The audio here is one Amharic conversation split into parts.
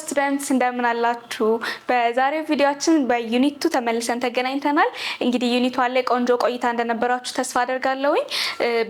ስቱደንትስ እንደምን አላችሁ? በዛሬው ቪዲዮአችን በዩኒት 2 ተመልሰን ተገናኝተናል። እንግዲህ ዩኒት 1 ላይ ቆንጆ ቆይታ እንደነበራችሁ ተስፋ አደርጋለሁኝ።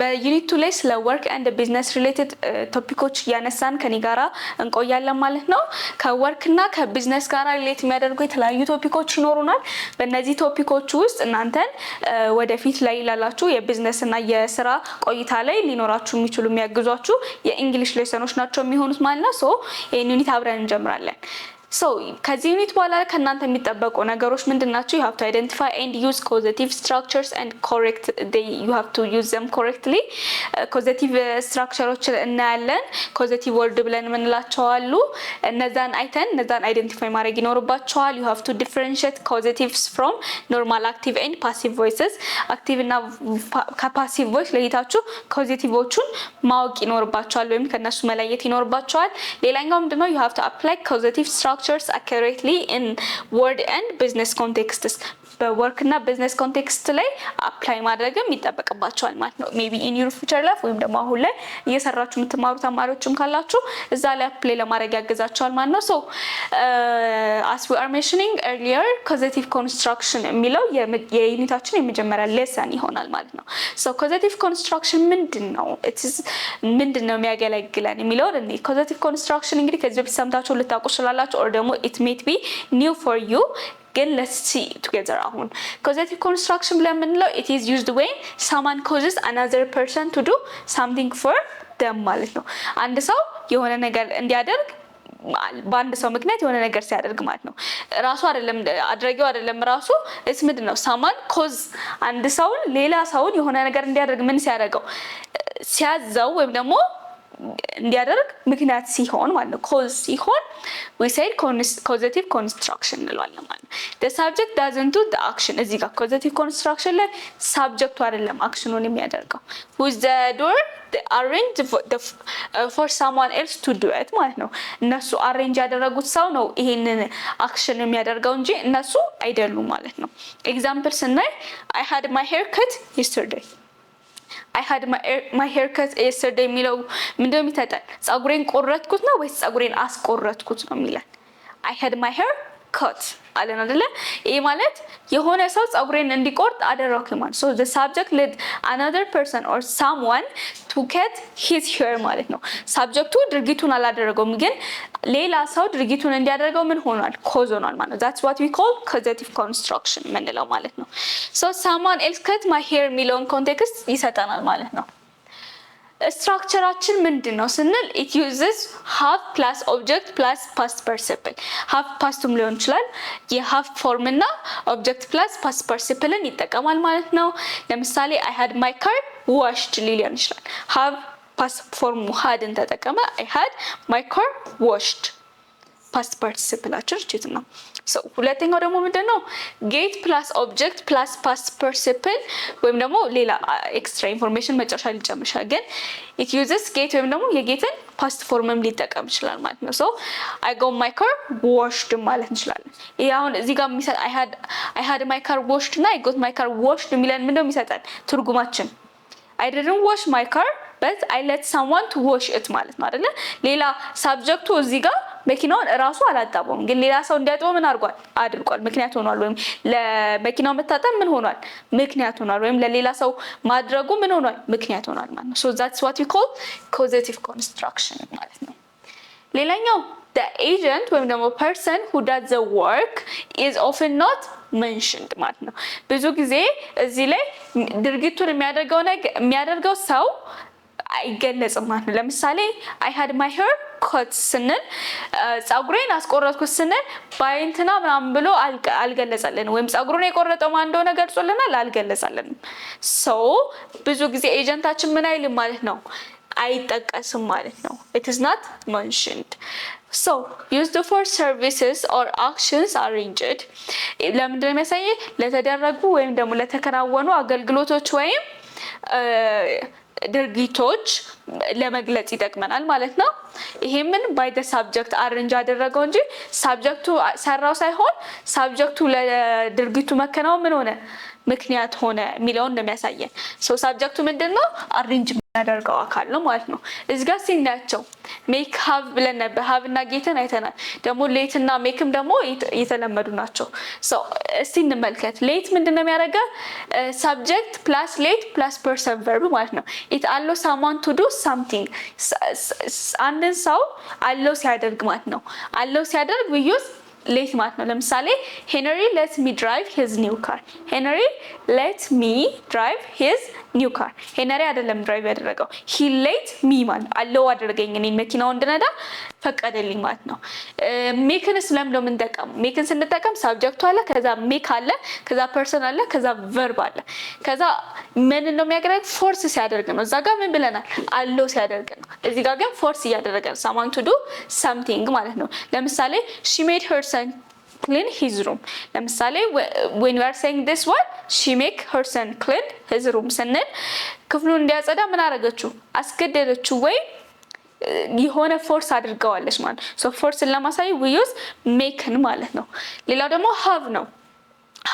በዩኒት 2 ላይ ስለ ወርክ ኤንድ ቢዝነስ ሪሌትድ ቶፒኮች እያነሳን ከኔ ጋራ እንቆያለን ማለት ነው። ከወርክ እና ከቢዝነስ ጋራ ሪሌት የሚያደርጉ የተለያዩ ቶፒኮች ይኖሩናል። በእነዚህ ቶፒኮች ውስጥ እናንተን ወደፊት ላይ ላላችሁ የቢዝነስ እና የስራ ቆይታ ላይ ሊኖራችሁ የሚችሉ የሚያግዟችሁ የእንግሊሽ ሌሰኖች ናቸው የሚሆኑት ማለት ነው። ሶ ይሄን ዩኒት አብረን እንጀምራለን። So, ከዚህ ዩኒት በኋላ ከናንተ የሚጠበቁ ነገሮች ምንድናቸው? You have to identify and use causative structures and correct you have to use them correctly. Causative structureዎች እናያለን። causative word ብለን የምንላቸው አሉ። እነዛን አይተን እነዛን አይደንቲፋይ ማድረግ ይኖርባቸዋል። You have to differentiate causatives from normal active and passive voices. active እና ከpassive voice ለይታችሁ causativeዎቹን ማወቅ ይኖርባቸዋል ወይም ከነሱ መለየት ይኖርባቸዋል። ሌላኛው ምንድነው? You have to apply causative structures accurately in word and business contexts. በወርክ እና ቢዝነስ ኮንቴክስት ላይ አፕላይ ማድረግም ይጠበቅባቸዋል ማለት ነው። ሜቢ ኢን ዩር ፊውቸር ላይፍ ወይም ደግሞ አሁን ላይ እየሰራችሁ የምትማሩ ተማሪዎችም ካላችሁ እዛ ላይ አፕላይ ለማድረግ ያግዛቸዋል ማለት ነው። ሶ as we are mentioning earlier, causative construction የሚለው የዩኒታችን የመጀመሪያ ሌሰን ይሆናል ማለት ነው። ሶ causative construction ምንድነው? ምንድነው የሚያገለግለን የሚለው እኔ causative construction እንግዲህ ከዚህ በፊት ሰምታችሁ ልታውቁ ትችላላችሁ or ደግሞ it may be new for you. Again, let's see together አሁን causative construction ብለን የምንለው it is used when someone causes another person to do something for them ማለት ነው። አንድ ሰው የሆነ ነገር እንዲያደርግ በአንድ ሰው ምክንያት የሆነ ነገር ሲያደርግ ማለት ነው። ራሱ አይደለም አድራጊው አይደለም ራሱ እስ ምንድነው someone cause አንድ ሰው ሌላ ሰው የሆነ ነገር እንዲያደርግ ምን ሲያደርገው ሲያዘው ወይም ደግሞ እንዲያደርግ ምክንያት ሲሆን ማለት ነው። cause ሲሆን we said causative construction እንለዋለን ማለት ነው። the subject doesn't do the action እዚህ ጋር causative construction ላይ subject አይደለም አክሽኑን የሚያደርገው who is the doer arrange for someone else to do it ማለት ነው። እነሱ አሬንጅ ያደረጉት ሰው ነው ይሄንን አክሽን የሚያደርገው እንጂ እነሱ አይደሉም ማለት ነው። ኤግዛምፕል ስናይ I had my hair cut yesterday. I had my haircut yesterday የሚለው ምንድነው የሚታጠን? ጸጉሬን ቆረጥኩት ነው ወይስ ጸጉሬን አስቆረጥኩት ነው የሚለን? I had my hair cut አለን አይደለ? ይሄ ማለት የሆነ ሰው ጸጉሬን እንዲቆርጥ አደረኩ ማለት so the subject led another person or someone to cut his hair ማለት ነው። ሳብጀክቱ ድርጊቱን አላደረገውም ግን ሌላ ሰው ድርጊቱን እንዲያደርገው ምን ሆኗል? ኮዝ ሆኗል ማለት ነው። that's what we call causative construction ምንለው ማለት ነው። so someone else cut my hair የሚለውን ኮንቴክስት ይሰጠናል ማለት ነው። ስትራክቸራችን ምንድነው ስንል it uses have plus object plus past participle have pastም ሊሆን ይችላል የሃቭ ፎርም እና object plus past participleን ይጠቀማል ማለት ነው። ለምሳሌ I had my car washed ሊሆን ይችላል have past form hadን ተጠቀመ I had my car washed past participle እቺት ነው። so ሁለተኛው ደግሞ ምንድነው? get plus object plus past participle ወይም ደግሞ ሌላ ኤክስትራ ኢንፎርሜሽን መጨረሻ ሊጨምርሻል ግን it uses get ወይም ደግሞ የጌትን past formም ሊጠቀም ይችላል ማለት ነው። so I got my car washed ማለት እንችላለን። ይሄ አሁን እዚህ ጋር የሚሰጥ I had my car washed እና I got my car washed የሚለን ምንድነው የሚሰጠን ትርጉማችን? I didn't wash my car but I let someone to wash it ማለት ነው አይደለ? ሌላ ሳብጀክቱ እዚህ ጋር መኪናውን ራሱ አላጣበውም ግን ሌላ ሰው እንዲያጥበው ምን አድርጓል? ምክንያት ሆኗል። ወይም ለመኪናው መታጠብ ምን ሆኗል? ምክንያት ሆኗል። ወይም ለሌላ ሰው ማድረጉ ምን ሆኗል? ምክንያት ሆኗል ማለት ነው። so that's what we call causative construction ማለት ነው። ሌላኛው the agent ወይም ደግሞ person who does the work is often not mentioned ማለት ነው። ብዙ ጊዜ እዚህ ላይ ድርጊቱን የሚያደርገው ሰው አይገለጽም ማለት ነው። ለምሳሌ I had my hair cut ስንል ጸጉሬን አስቆረጥኩት ስንል ባይንትና ምናምን ብሎ አልገለጸልን ወይም ጸጉሩን የቆረጠው ማን እንደሆነ ገልጾልናል አልገለጸልንም። so ብዙ ጊዜ ኤጀንታችን ምን አይልም ማለት ነው አይጠቀስም ማለት ነው። it is not mentioned. so used for services or actions arranged ለምንድነው የሚያሳየው? ለተደረጉ ወይም ደግሞ ለተከናወኑ አገልግሎቶች ወይም ድርጊቶች ለመግለጽ ይጠቅመናል ማለት ነው። ይሄምን by the subject አሬንጅ አደረገው እንጂ ሳብጀክቱ ሰራው ሳይሆን ሳብጀክቱ ለድርጊቱ መከናወን ምን ሆነ ምክንያት ሆነ የሚለውን ነው የሚያሳየን። so ሳብጀክቱ ምንድነው? አሬንጅ ያደርገው አካል ነው ማለት ነው። እዚህ ጋር ሲናቸው ሜክ ሃቭ ብለን ነበር። ሃቭ እና ጌትን አይተናል። ደግሞ ሌት እና ሜክም ደግሞ የተለመዱ ናቸው። እስቲ እንመልከት። ሌት ምንድነው የሚያደርገው? ሳብጀክት ፕላስ ሌት ፕላስ ፐርሰን ቨርብ ማለት ነው። ኢት አለው ሳማን ቱ ዱ ሳምቲንግ አንድን ሰው አለው ሲያደርግ ማለት ነው። አለው ሲያደርግ ዩዝ ሌት ማለት ነው። ለምሳሌ ሄንሪ ሌት ሚ ድራይቭ ሂዝ ኒው ካር። ሄንሪ ሌት ሚ ድራይቭ ሂዝ ኒው ካር። ሄንሪ አይደለም ድራይቭ ያደረገው፣ ሂ ሌት ሚ ማለት አለው አደረገኝ እኔን መኪናውን እንድነዳ ፈቀደልኝ ማለት ነው። ሜክን ስለምን ነው የምንጠቀመው? ሜክን ስንጠቀም ሳብጀክቱ አለ፣ ከዛ ሜክ አለ፣ ከዛ ፐርሰን አለ፣ ከዛ ቨርብ አለ። ከዛ ምን ነው የሚያደርግ? ፎርስ ሲያደርግ ነው። እዛ ጋር ምን ብለናል? አለው ሲያደርግ ነው። እዚህ ጋር ግን ፎርስ እያደረገ ነው። someone to do something ማለት ነው። ለምሳሌ she made her son clean his room። ለምሳሌ when we are saying this one she make her son clean his room ስንል ክፍሉን እንዲያጸዳ ምን አደረገችው? አስገደደችው ወይ የሆነ ፎርስ አድርገዋለች ማለት ነው። ሶ ፎርስን ለማሳይ we use makeን ማለት ነው። ሌላው ደግሞ have ነው።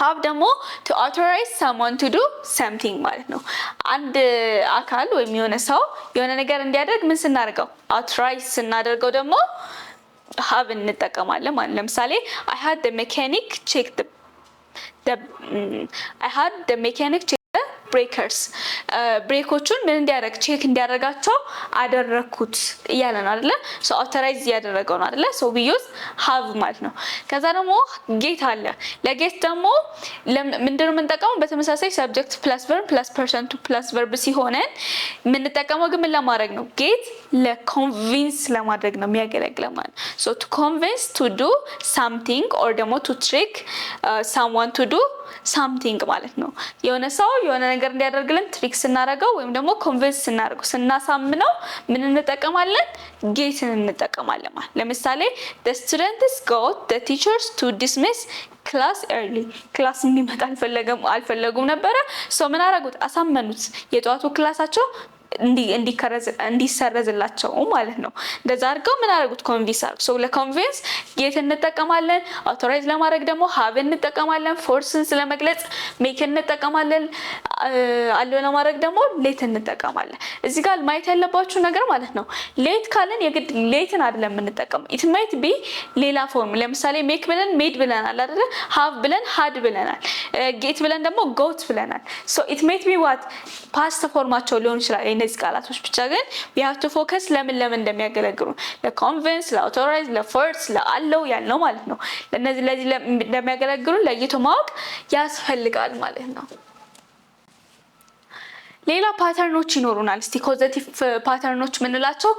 have ደግሞ to authorize someone to do something ማለት ነው። አንድ አካል ወይም የሆነ ሰው የሆነ ነገር እንዲያደርግ ምን ስናደርገው? authorize ስናደርገው ደግሞ have እንጠቀማለን ማለት ነው። ለምሳሌ I had the mechanic check ብሬከርስ ብሬኮቹን ምን እንዲያደርግ ቼክ እንዲያደርጋቸው አደረኩት እያለ ነው አይደለ? ሶ አውቶራይዝ እያደረገው ነው አይደለ? ሶ ዊ ዩዝ ሃቭ ማለት ነው። ከዛ ደግሞ ጌት አለ። ለጌት ደግሞ ምንድነው የምንጠቀመው? በተመሳሳይ ሰብጀክት ፕላስ ቨርብ ፕላስ ፐርሰን ቱ ፕላስ ቨርብ ሲሆነን የምንጠቀመው ግን ምን ለማድረግ ነው? ጌት ለኮንቪንስ ለማድረግ ነው የሚያገለግለው ማለት ነው። ሶ ቱ ኮንቪንስ ቱ ዱ ሳምቲንግ ኦር ደግሞ ቱ ትሪክ ሳምዋን ቱ ዱ ሳምቲንግ ማለት ነው። የሆነ ሰው የሆነ ነገር እንዲያደርግልን ትሪክ ስናደርገው ወይም ደግሞ ኮንቪንስ ስናደርገው ስናሳምነው ምን እንጠቀማለን? ጌትን እንጠቀማለን ማለት። ለምሳሌ the students got the teachers to dismiss class early። ክላስ እንዲመጣ አልፈለጉም ነበረ። ሶ ምን አደረጉት? አሳመኑት። የጠዋቱ ክላሳቸው እንዲሰረዝላቸው ማለት ነው። እንደዛ አድርገው ምን አደረጉት? ኮንቪንስ አድርገው። ሶ ለኮንቪንስ ጌት እንጠቀማለን። አውቶራይዝ ለማድረግ ደግሞ ሃቭ እንጠቀማለን። ፎርስን ስለመግለጽ ሜክ እንጠቀማለን። አለው ለማድረግ ደግሞ ሌት እንጠቀማለን። እዚህ ጋር ማየት ያለባችሁ ነገር ማለት ነው፣ ሌት ካለን የግድ ሌትን አይደለም የምንጠቀመው። ኢት ማይት ቢ ሌላ ፎርም። ለምሳሌ ሜክ ብለን ሜድ ብለናል አይደል? ሃቭ ብለን ሃድ ብለናል። ጌት ብለን ደግሞ ጎት ብለናል። ሶ ኢት ማይት ቢ ዋት ፓስት ፎርማቸው ሊሆን ይችላል እነዚህ ቃላቶች። ብቻ ግን we have to focus ለምን እንደሚያገለግሉ ለኮንቪንስ፣ ለአውቶራይዝ፣ ለፎርስ፣ ለአለው ያልነው ማለት ነው። ለነዚህ እንደሚያገለግሉ ለይቶ ማወቅ ያስፈልጋል ማለት ነው። ሌላ ፓተርኖች ይኖሩናል። እስቲ ኮዘቲቭ ፓተርኖች ምንላቸው?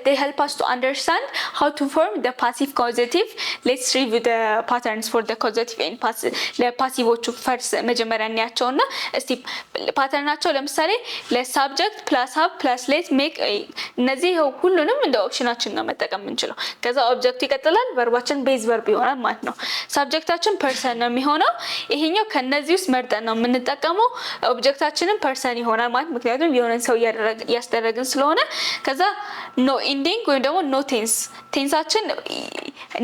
they help us to understand how to form the passive causative. let's review the patterns for the causative and passive. ለፓሲቮቹ ፈርስ መጀመሪያ እናያቸውና እስቲ ፓተርናቸው ለምሳሌ ለሳብጀክት ፕላስ ሃቭ ፕላስ ሌት ሜክ፣ እነዚህ ሁሉንም እንደ ኦፕሽናችን ነው መጠቀም የምንችለው። ከዛ ኦብጀክት ይቀጥላል፣ ቨርባችን ቤዝ ቨርብ ይሆናል ማለት ነው። ሳብጀክታችን ፐርሰን ነው የሚሆነው። ይሄኛው ከነዚህ ውስጥ መርጠን ነው የምንጠቀመው። ኦብጀክታችን ፐርሰን ይሆናል ማለት ምክንያቱም የሆነ ሰው ያስደረግን ስለሆነ። ከዛ ኖ ኢንዲንግ ወይም ደግሞ ኖ ቴንስ፣ ቴንሳችን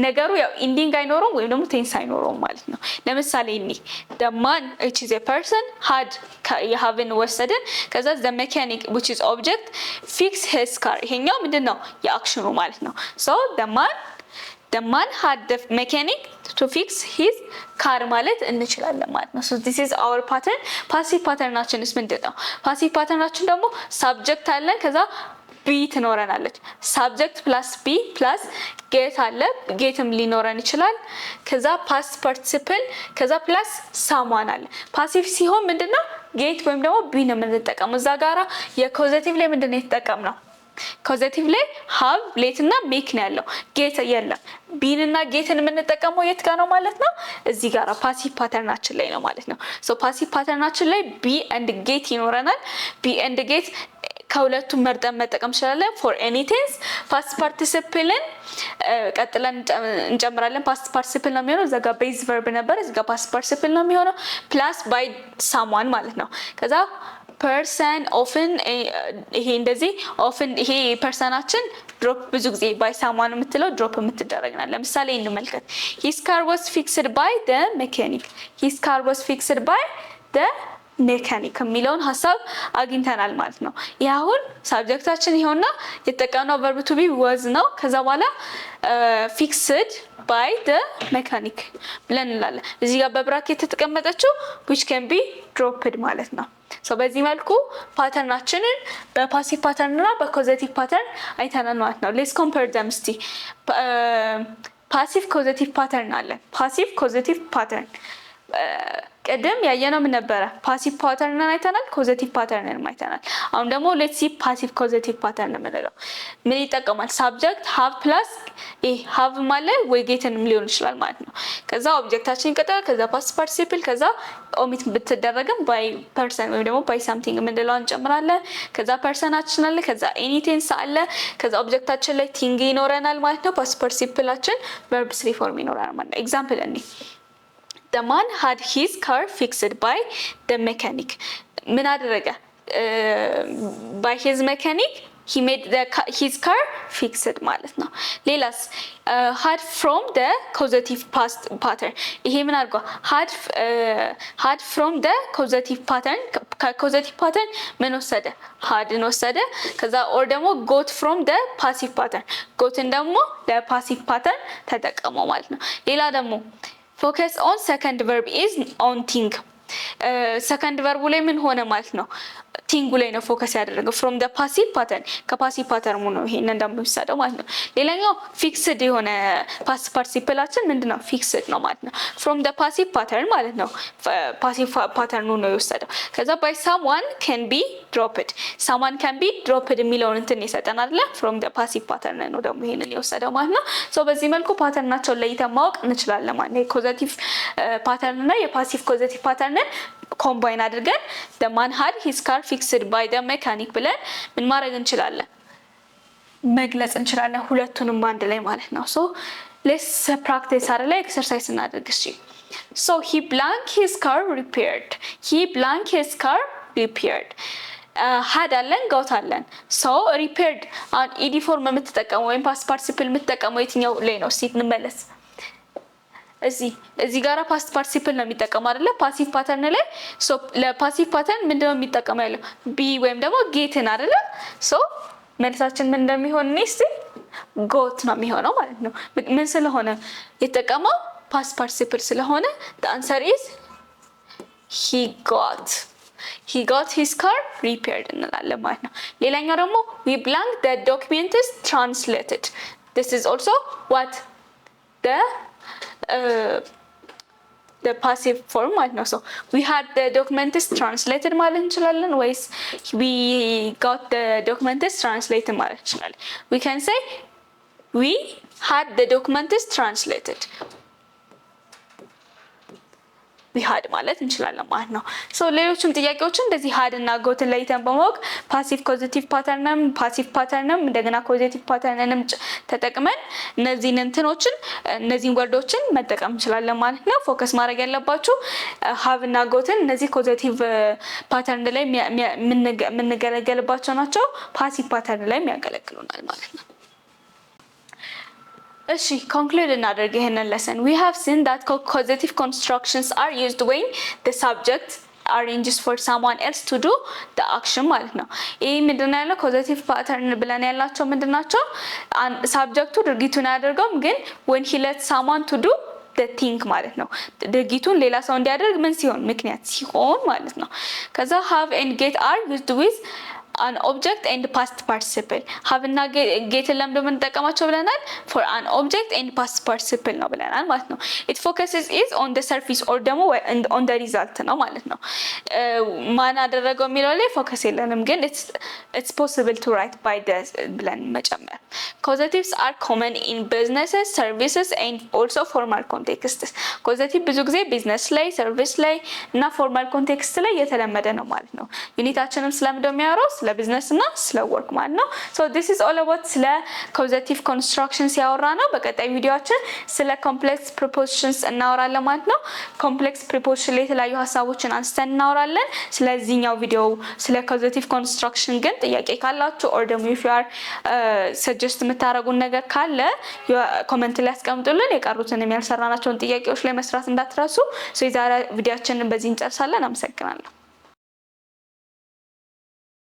ነገሩ ያው ኢንዲንግ አይኖረውም ወይም ደግሞ ቴንስ አይኖረውም ማለት ነው። ለምሳሌ the man which is a person had የሃቭን ወሰድን። ከዛ the mechanic which is object fix his car፣ ይሄኛው ምንድነው? የአክሽኑ ማለት ነው። so the man had the mechanic to fix his car ማለት እንችላለን ማለት ነው። so this is our pattern። ፓሲቭ ፓተርናችንስ ምንድነው? ፓሲቭ ፓተርናችን ደግሞ ሳብጀክት አለን፣ ከዛ ቢ ትኖረናለች። ሳብጀክት ፕላስ ቢ ፕላስ ጌት አለ፣ ጌትም ሊኖረን ይችላል። ከዛ ፓስት ፓርቲሲፕል፣ ከዛ ፕላስ ሳሟን አለ። ፓሲቭ ሲሆን ምንድነው? ጌት ወይም ደግሞ ቢ ነው የምንጠቀመው። እዛ ጋራ የኮዘቲቭ ላይ ምንድነው የተጠቀምነው? ኮዘቲቭ ላይ ሃቭ ሌት እና ሜክ ነው ያለው፣ ጌት የለም። ቢን እና ጌትን የምንጠቀመው የት ጋር ነው ማለት ነው? እዚህ ጋር ፓሲቭ ፓተርናችን ላይ ነው ማለት ነው። ሶ ፓሲቭ ፓተርናችን ላይ ቢ ኤንድ ጌት ይኖረናል። ቢ ኤንድ ጌት ከሁለቱም መርጠን መጠቀም እንችላለን ፎር ኤኒ ቴንስ። ፓስት ፓርቲሲፕልን ቀጥለን እንጨምራለን። ፓስት ፓርቲሲፕል ነው የሚሆነው። እዛ ጋር ቤዝ ቨርብ ነበር፣ እዚህ ጋር ፓስት ፓርቲሲፕል ነው የሚሆነው ፕላስ ባይ ሳምዋን ማለት ነው። ከዛ ፐርሰን ኦፍን፣ ይሄ እንደዚህ ኦፍን፣ ይሄ ፐርሰናችን ድሮፕ ብዙ ጊዜ ባይ ሳምዋን የምትለው ድሮፕ የምትደረግናል። ለምሳሌ እንመልከት። his car was fixed by the mechanic። his car was fixed by the ሜካኒክ የሚለውን ሀሳብ አግኝተናል ማለት ነው። ይህ አሁን ሳብጀክታችን ይኸውና የተጠቀምነው ቨርብ ቱ ቢ ወዝ ነው። ከዛ በኋላ ፊክስድ ባይ ደ ሜካኒክ ብለን እንላለን። እዚህ ጋር በብራኬት የተቀመጠችው which can be dropped ማለት ነው። በዚህ መልኩ ፓተርናችንን በፓሲቭ ፓተርን እና በኮዘቲቭ ፓተርን አይተናል ማለት ነው። ሌትስ ኮምፔር them እስቲ። ፓሲቭ ኮዘቲቭ ፓተርን አለ። ፓሲቭ ኮዘቲቭ ፓተርን ቀደም ያየነው ምን ነበረ? ፓሲቭ ፓተርንን አይተናል፣ ኮዘቲቭ ፓተርንን አይተናል። አሁን ደግሞ ሌትስ ሲ ፓሲቭ ኮዘቲቭ ፓተርን የምንለው ምን ይጠቀማል? ሳብጀክት ሃቭ ፕላስ ሃቭ ማለት ወይ ጌትንም ሊሆን ይችላል ማለት ነው። ከዛ ኦብጀክታችን ይቀጥላል፣ ከዛ ፓስት ፓርቲሲፕል፣ ከዛ ኦሚት ብትደረግም ባይ ፐርሰን ወይም ደግሞ ባይ ሳምቲንግ የምንለው እንጨምራለን። ከዛ ፐርሰናችን አለ፣ ከዛ ኤኒ ቴንስ አለ፣ ከዛ ኦብጀክታችን ላይ ቲንግ ይኖረናል ማለት ነው። ፓስት ፓርቲሲፕላችን ቨርብ ስሪ ፎርም ይኖረናል ማለት ነው። ኤግዛምፕል እኔ The man had his car fixed by the mechanic. ምን አደረገ? By his mechanic he made his car fixed ማለት ነው። ሌላስ had from the causative past pattern። ይሄ ምን አድርጓ? had from the causative pattern ከcausative pattern ምን ወሰደ? hadን ወሰደ። ከዛ or ደግሞ got from the passive pattern gotን ደግሞ ለpassive pattern ተጠቀመው ማለት ነው። ሌላ ደግሞ focus on second verb is on thing። second verb ላይ ምን ሆነ ማለት ነው? ቲንጉ ላይ ነው ፎከስ ያደረገው from the passive pattern ከፓሲቭ ፓተርኑ ነው ይሄን እንደምንወስደው ማለት ነው። ሌላኛው ፊክስድ የሆነ ፓስት ፓርቲሲፕላችን ምንድነው? ፊክስድ ነው ማለት ነው from the passive pattern ማለት ነው። ፓሲቭ ፓተርኑ ነው የወሰደው። ከዛ by someone can be dropped someone can be dropped የሚለውን እንትን ይሰጠናል አይደለ? from the passive pattern ነው ደግሞ ይሄንን የወሰደው ማለት ነው። በዚህ መልኩ ፓተርናቸውን ለይተን ማወቅ እንችላለን ማለት ነው። የኮዘቲቭ ፓተርን እና የፓሲቭ ኮዘቲቭ ፓተርንን ኮምባይን አድርገን the man had his car fixed by the mechanic ብለን ምን ማድረግ እንችላለን? መግለጽ እንችላለን ሁለቱንም አንድ ላይ ማለት ነው። let's practice አረ ላይ ኤክሰርሳይዝ እናድርግ እሺ። he blank his car repaired he blank his car repaired had አለን got አለን repaired ኢዲ ፎርም የምትጠቀመው ወይም ፓስት ፓርቲሲፕል የምትጠቀመው የትኛው ላይ ነው? እስቲ እንመለስ። እዚህ ጋራ ፓስት ፓርቲሲፕል ነው የሚጠቀመው አይደለ? ፓሲቭ ፓተርን ላይ ለፓሲቭ ፓተርን ምንድነው የሚጠቀመው ያለው? ቢ ወይም ደግሞ ጌትን አይደለ? መልሳችን ምን እንደሚሆን እስቲ ጎት ነው የሚሆነው ማለት ነው። ምን ስለሆነ የተጠቀመው? ፓስት ፓርቲሲፕል ስለሆነ the answer is he got his car repaired እንላለን ማለት ነው። ሌላኛው ደግሞ we blank the document is translated this is also what the passive form ማለት ነው። we had the document is translated ማለት እንችላለን ወይስ we got the document is translated ማለት እንችላለን? we can say we had the document is translated we had ማለት እንችላለን ማለት ነው። ሌሎችም ጥያቄዎችን እንደዚህ had እና goትን ለይተን በማወቅ ፓሲቭ ኮዚቲቭ ፓተርንም ፓሲቭ ፓተርንም እንደገና ኮዚቲቭ ፓተርንንም ተጠቅመን እነዚህን ወርዶችን መጠቀም እንችላለን ማለት ነው። ፎከስ ማድረግ ያለባችሁ have እና goትን እነዚህ ኮዚቲቭ ፓተርን ላይ የምንገለገልባቸው ናቸው። ፓሲቭ ፓተርን ላይ የሚያገለግሉናል ማለት ነው። እሺ conclude እናደርግ ይሄንን lesson. We have seen that causative constructions are used when the subject arranges for someone else to do the action ማለት ነው። ይሄ ምንድነው ያለው? causative pattern ብለን ያላቸው ምንድናቸው? ሳብጀክቱ ድርጊቱን አያደርገውም ግን when he lets someone to do the thing ማለት ነው። ድርጊቱን ሌላ ሰው እንዲያደርግ ምን ሲሆን? ምክንያት ሲሆን ማለት ነው። ከዛ have and get are used with an object and past participle have እና get ለምን እንደምንጠቀማቸው ብለናል? for an object and past participle ነው ብለናል ማለት ነው። it focuses is on the surface or ደግሞ on the result ነው ማለት ነው። ማን አደረገው የሚለው ላይ ፎከስ የለንም ግን it's possible to write by the ብለን መጨመር። causatives are common in businesses services and also formal contexts causative ብዙ ጊዜ ቢዝነስ ላይ ሰርቪስ ላይ እና ፎርማል ኮንቴክስት ላይ የተለመደ ነው ማለት ነው። ዩኒታችንም ስለምንድነው የሚያወራው? ስለ ቢዝነስ እና ስለ ወርክ ማለት ነው። this is all about ስለ causative constructions ያወራ ነው። በቀጣይ ቪዲዮአችን ስለ complex prepositions እናወራለን ማለት ነው። complex preposition ላይ የተለያዩ ሀሳቦችን አንስተን እናወራለን። ስለዚህኛው ቪዲዮ ስለ causative construction ግን ጥያቄ ካላችሁ or ደግሞ if you are suggest የምታረጉን ነገር ካለ ኮሜንት ላይ አስቀምጡልን። የቀሩትን የሚያልሰራናቸውን ጥያቄዎች ላይ መስራት እንዳትረሱ። የዛሬ ቪዲዮአችንን በዚህ እንጨርሳለን። አመሰግናለሁ።